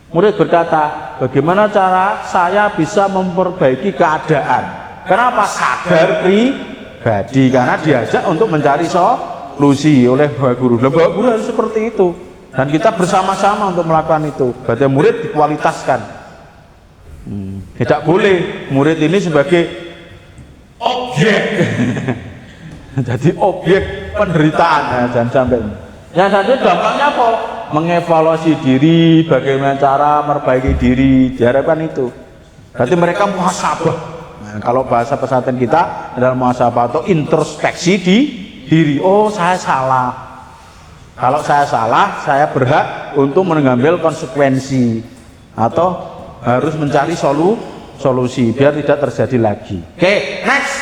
murid berkata, bagaimana cara saya bisa memperbaiki keadaan? Kenapa? Sadar pribadi, karena diajak untuk mencari solusi oleh Bapak Guru. Bapak Guru harus seperti itu, dan kita bersama-sama untuk melakukan itu. Berarti murid dikualitaskan. Tidak boleh murid ini sebagai objek, jadi objek penderitaan. Nah, jangan sampai. Yang satu dampaknya apa? Mengevaluasi diri, bagaimana cara memperbaiki diri, diharapkan itu. Berarti mereka muhasabah. Nah, kalau bahasa pesantren kita adalah muhasabah atau introspeksi di diri. Oh, saya salah. Kalau saya salah, saya berhak untuk mengambil konsekuensi atau harus mencari solusi biar tidak terjadi lagi. Oke, next.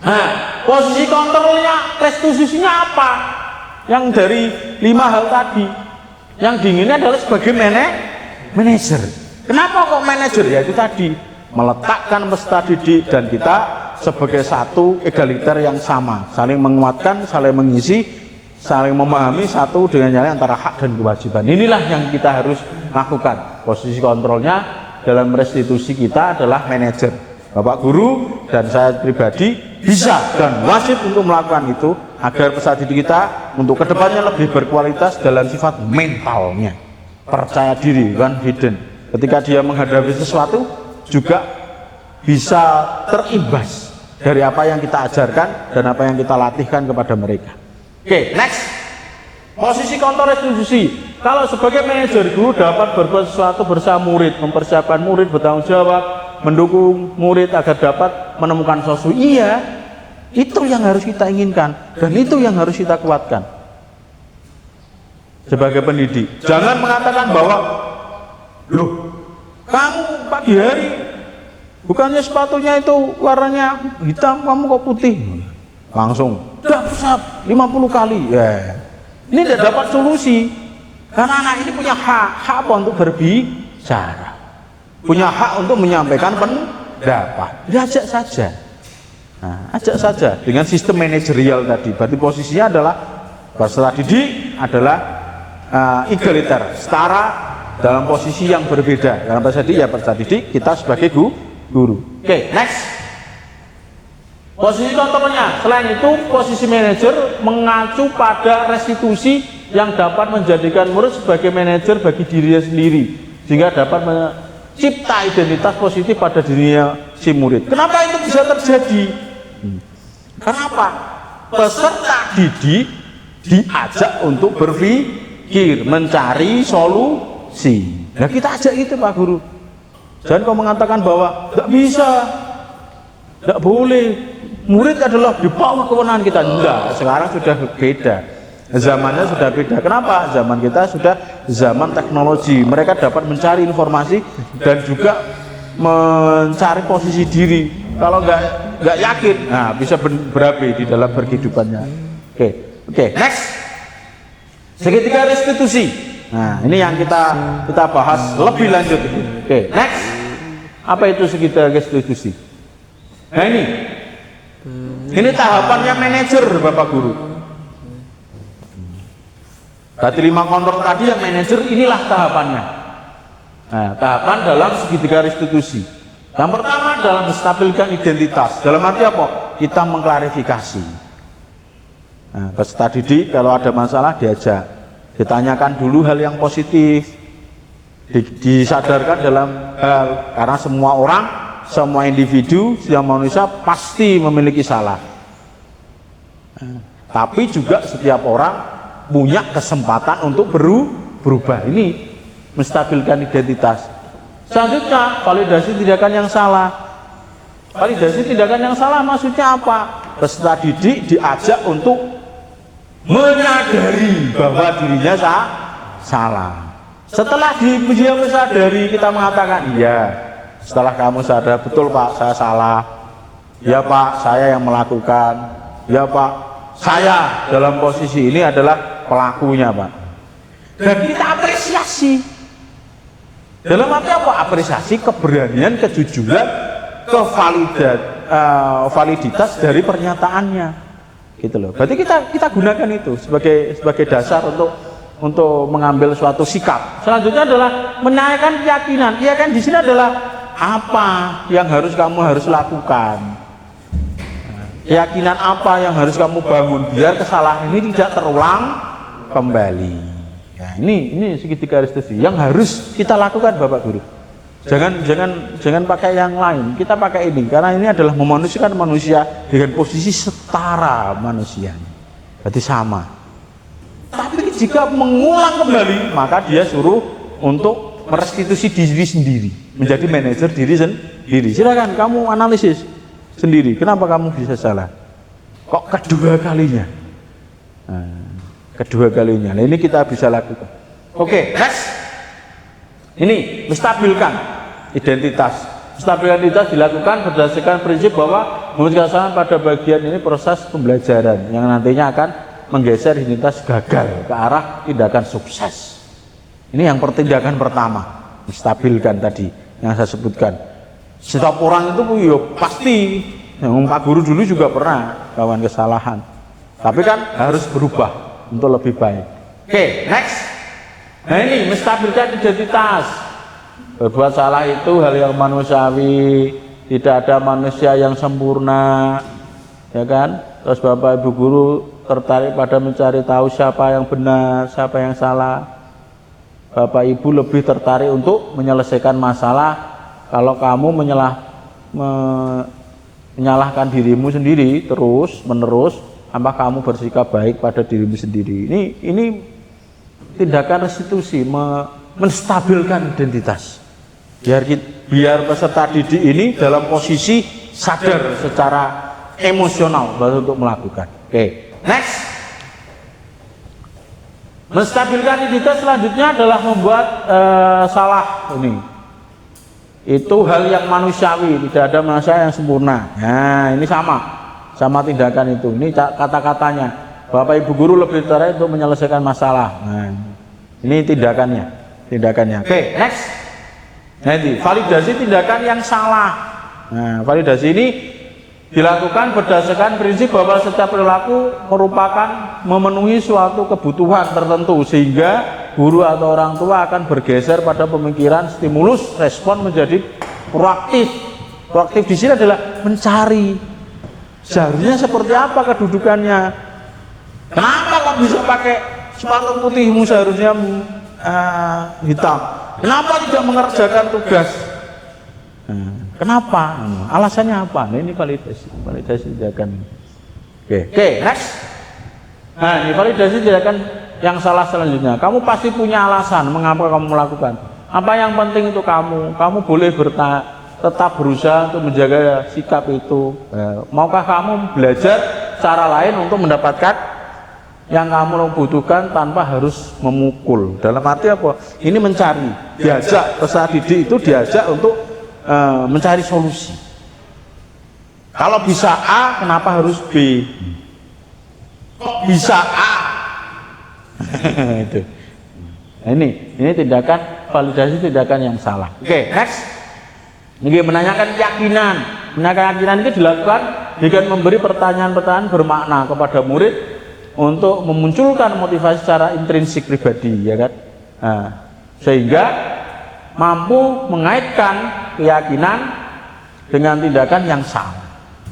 Nah, posisi kontrolnya, restitusinya apa? Yang dari 5 hal tadi, yang diinginnya adalah sebagai manajer. Kenapa kok manajer? Ya itu tadi, meletakkan peserta didik dan kita sebagai satu egaliter yang sama, saling menguatkan, saling mengisi, saling memahami satu dengan yang lain antara hak dan kewajiban. Inilah yang kita harus lakukan. Posisi kontrolnya dalam restitusi kita adalah manajer. Bapak Guru dan saya pribadi bisa dan wajib untuk melakukan itu agar peserta didik kita untuk kedepannya lebih berkualitas dalam sifat mentalnya, percaya diri, confident. Ketika dia menghadapi sesuatu juga bisa terimbas dari apa yang kita ajarkan dan apa yang kita latihkan kepada mereka. Oke, next. Posisi kontrol restitusi. Kalau sebagai manajer, guru dapat berbuat sesuatu bersama murid, mempersiapkan murid bertanggung jawab, mendukung murid agar dapat menemukan solusi. Iya, itu yang harus kita inginkan dan itu yang harus kita kuatkan sebagai pendidik. Jangan mengatakan bahwa, loh, kamu pagi hari bukannya sepatunya itu warnanya hitam, kamu kok putih? Langsung, udah pusat 50 kali. Ya. Ini tidak dapat solusi karena anak ini punya hak apa untuk berbicara, punya hak untuk menyampaikan pendapat. Diajak saja. Nah, ajak saja dengan sistem manajerial tadi. Berarti posisinya adalah peserta didik adalah egaliter, setara dalam posisi yang berbeda. Dalam peserta didik ya peserta didik, kita sebagai guru. Oke, next. Posisi contohnya, selain itu posisi manajer mengacu pada restitusi yang dapat menjadikan murid sebagai manajer bagi dirinya sendiri, sehingga dapat mencipta identitas positif pada dirinya si murid. Kenapa itu bisa terjadi? Kenapa? Peserta didik diajak untuk berpikir, mencari solusi. Nah, kita ajak itu Pak Guru. Jangan kau mengatakan bahwa nggak bisa, nggak boleh. Murid adalah di bawah kewenangan kita. Enggak, sekarang sudah beda. Zamannya sudah beda. Kenapa? Zaman kita sudah zaman teknologi. Mereka dapat mencari informasi dan juga mencari posisi diri. Kalau nggak yakin, nah bisa berapi di dalam berkehidupannya. Oke, next. Segitiga restitusi. Nah, ini yang kita bahas lebih lanjut. Oke, next. Apa itu segitiga restitusi? Nah ini tahapannya manajer Bapak Guru. Berarti 5 kontrol tadi yang manajer, inilah tahapannya. Nah, tahapan dalam segitiga restitusi. Yang pertama adalah menstabilkan identitas. Dalam arti apa? Kita mengklarifikasi. Nah, peserta didik kalau ada masalah diajak, ditanyakan dulu hal yang positif, disadarkan dalam hal, karena semua orang, semua individu, setiap manusia pasti memiliki salah. Nah, tapi juga setiap orang punya kesempatan untuk berubah. Ini menstabilkan identitas. Selanjutnya, validasi tindakan yang salah. Validasi tindakan yang salah maksudnya apa? Peserta didik diajak untuk menyadari bahwa dirinya salah. Setelah dia menyadari, kita mengatakan, iya, setelah kamu sadar, betul Pak, saya salah. Ya Pak, saya yang melakukan. Ya Pak, saya dalam posisi ini adalah pelakunya Pak. Dan kita apresiasi. Dalam arti apa? Apresiasi keberanian, kejujuran, validitas dari pernyataannya, gitu loh. Berarti kita gunakan itu sebagai dasar untuk mengambil suatu sikap. Selanjutnya adalah menaikkan keyakinan. Iya kan, di sini adalah apa yang kamu harus lakukan. Keyakinan apa yang harus kamu bangun biar kesalahan ini tidak terulang kembali. Ya, ini segitiga restitusi yang harus kita lakukan Bapak Guru. Jangan pakai yang lain. Kita pakai ini karena ini adalah memanusiakan manusia dengan posisi setara manusianya. Berarti sama. Tapi jika mengulang kembali, maka dia suruh untuk merestitusi diri sendiri, menjadi manajer diri sendiri. Silakan kamu analisis sendiri. Kenapa kamu bisa salah? Kok kedua kalinya? Kedua kalinya. Nah, ini kita bisa lakukan. Oke, next. Ini menstabilkan identitas. Menstabilkan identitas dilakukan berdasarkan prinsip bahwa memberikan kesalahan pada bagian ini proses pembelajaran yang nantinya akan menggeser identitas gagal ke arah tindakan sukses. Ini yang tindakan pertama, menstabilkan tadi yang saya sebutkan. Setiap orang itu pasti, yang Pak Guru dulu juga pernah lawan kesalahan. Tapi kan harus berubah untuk lebih baik. Oke, next. Nah ini menstabilkan identitas. Berbuat salah itu hal yang manusiawi, tidak ada manusia yang sempurna, ya kan? Terus Bapak Ibu Guru tertarik pada mencari tahu siapa yang benar, siapa yang salah. Bapak Ibu lebih tertarik untuk menyelesaikan masalah. Kalau kamu menyalahkan dirimu sendiri terus menerus, apa kamu bersikap baik pada dirimu sendiri. Ini tindakan restitusi, menstabilkan identitas. Biar peserta didik ini dalam posisi sadar secara emosional baru untuk melakukan. Oke, next. Menstabilkan identitas selanjutnya adalah membuat salah ini. Itu hal yang manusiawi, tidak ada manusia yang sempurna. Nah, ini sama tindakan itu. Ini kata-katanya. Bapak Ibu Guru lebih tertarik untuk menyelesaikan masalah. Nah, ini tindakannya. Oke, next. Nanti validasi tindakan yang salah. Nah, validasi ini dilakukan berdasarkan prinsip bahwa setiap perilaku merupakan memenuhi suatu kebutuhan tertentu, sehingga guru atau orang tua akan bergeser pada pemikiran stimulus respon menjadi proaktif. Proaktif di sini adalah mencari seharusnya seperti apa kedudukannya. Kenapa kok bisa pakai sepatu putihmu seharusnya hitam? Kenapa tidak mengerjakan tugas? Kenapa? Alasannya apa? Nah, ini validasi tindakan. Oke, next. Nah, ini validasi tindakan yang salah selanjutnya. Kamu pasti punya alasan mengapa kamu melakukan. Apa yang penting untuk kamu? Kamu boleh tetap berusaha untuk menjaga sikap itu. Maukah kamu belajar cara lain untuk mendapatkan yang kamu butuhkan tanpa harus memukul? Dalam arti apa? Ini mencari, diajak peserta didik itu diajak untuk mencari solusi. Kalau bisa A, kenapa harus B? Kok bisa A? Itu. Nah, ini tindakan validasi tindakan yang salah. Oke, next. Ini menanyakan keyakinan. keyakinan itu dilakukan dengan memberi pertanyaan-pertanyaan bermakna kepada murid untuk memunculkan motivasi secara intrinsik pribadi, ya kan? Nah, sehingga mampu mengaitkan keyakinan dengan tindakan yang sama.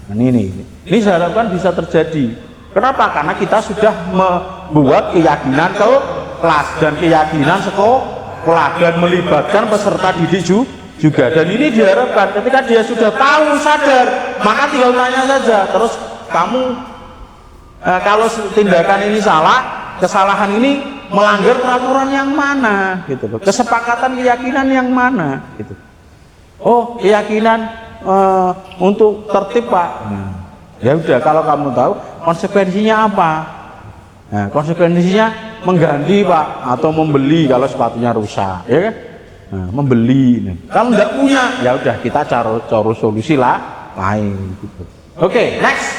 Nah, ini saya harapkan bisa terjadi. Kenapa? Karena kita sudah membuat keyakinan ke kelas dan keyakinan sekolah dan melibatkan peserta didik juga. Dan ini diharapkan ketika dia sudah tahu, sadar, maka tinggal tanya saja. Terus kamu kalau tindakan ini salah, kesalahan ini melanggar peraturan yang mana, gitu loh. Kesepakatan keyakinan yang mana, gitu. Oh, keyakinan untuk tertib, Pak. Ya udah, kalau kamu tahu konsekuensinya apa? Nah, konsekuensinya mengganti, Pak, atau membeli kalau sepatunya rusak, ya kan? Nah, membeli. Kalau nggak punya, ya udah kita cari solusi lain. Gitu. Oke, next.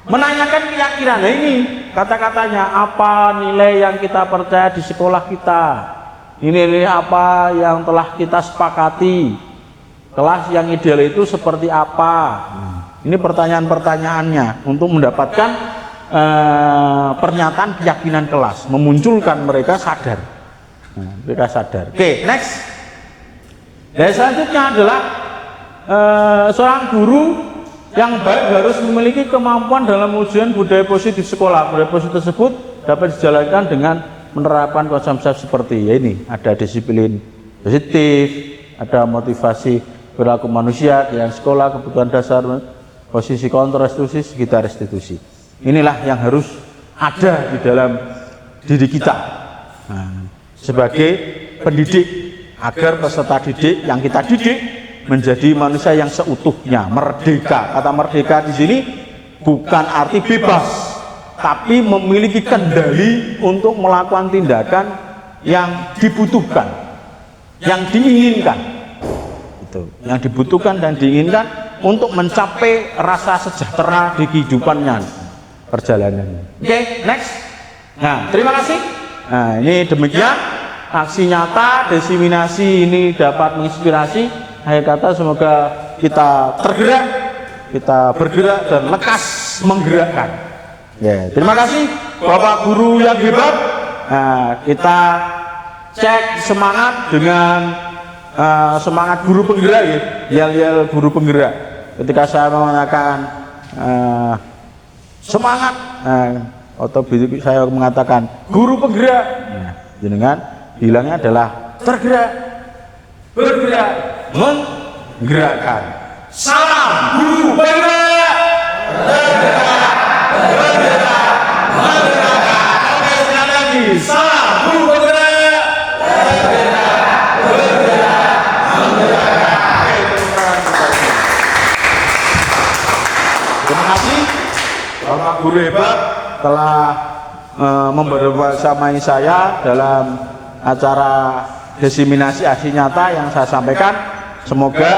Menanyakan keyakinan. Nah, ini kata-katanya, apa nilai yang kita percaya di sekolah kita? Nilai apa yang telah kita sepakati? Kelas yang ideal itu seperti apa? Ini pertanyaan-pertanyaannya untuk mendapatkan pernyataan keyakinan kelas, memunculkan mereka sadar. Nah, mereka sadar. Oke, next. Dan selanjutnya adalah seorang guru yang baik harus memiliki kemampuan dalam ujian budaya positif sekolah. Budaya positif tersebut dapat dijalankan dengan menerapkan konsep seperti ini. Ada disiplin positif, ada motivasi perilaku manusia, yang sekolah, kebutuhan dasar, posisi kontrol restitusi, sekitar restitusi. Inilah yang harus ada di dalam diri kita. Nah, sebagai pendidik, agar peserta didik yang kita didik menjadi manusia yang seutuhnya, merdeka. Kata merdeka di sini bukan arti bebas, tapi memiliki kendali untuk melakukan tindakan yang dibutuhkan, yang diinginkan. Itu, yang dibutuhkan dan diinginkan untuk mencapai rasa sejahtera di kehidupannya, perjalanannya. Oke, next. Nah, terima kasih. Nah, ini demikian aksi nyata diseminasi ini dapat menginspirasi. Akhir kata, semoga kita tergerak, kita bergerak dan lekas menggerakkan. Ya, terima kasih Bapak Guru yang hebat. Nah, kita cek semangat dengan semangat guru penggerak, ya, yel-yel guru penggerak. Ketika saya mengatakan semangat, atau saya mengatakan guru penggerak, nah, jenengan bilangnya adalah tergerak, bergerak, menggerakkan. Salam guru penggerak, bergerak, bergerak, menggerakkan. Oke, sekali lagi, salam guru penggerak, bergerak, bergerak, menggerakkan. Terima kasih Bapak Guru hebat telah membersamai saya dalam acara diseminasi aksi nyata yang saya sampaikan. Semoga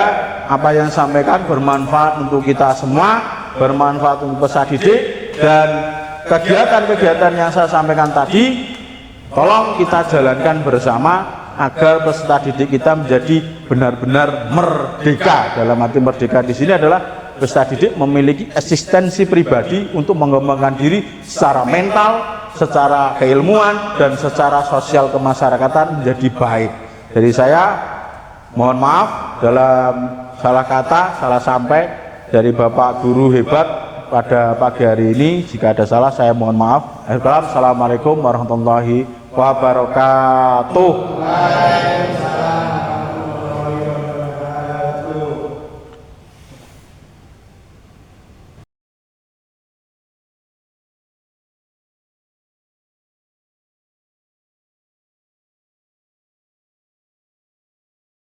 apa yang saya sampaikan bermanfaat untuk kita semua, bermanfaat untuk peserta didik, dan kegiatan-kegiatan yang saya sampaikan tadi tolong kita jalankan bersama agar peserta didik kita menjadi benar-benar merdeka. Dalam arti merdeka di sini adalah peserta didik memiliki eksistensi pribadi untuk mengembangkan diri secara mental, secara keilmuan, dan secara sosial kemasyarakatan menjadi baik. Jadi saya mohon maaf dalam salah kata, salah sampai dari Bapak Guru hebat pada pagi hari ini. Jika ada salah, saya mohon maaf. Assalamualaikum warahmatullahi wabarakatuh.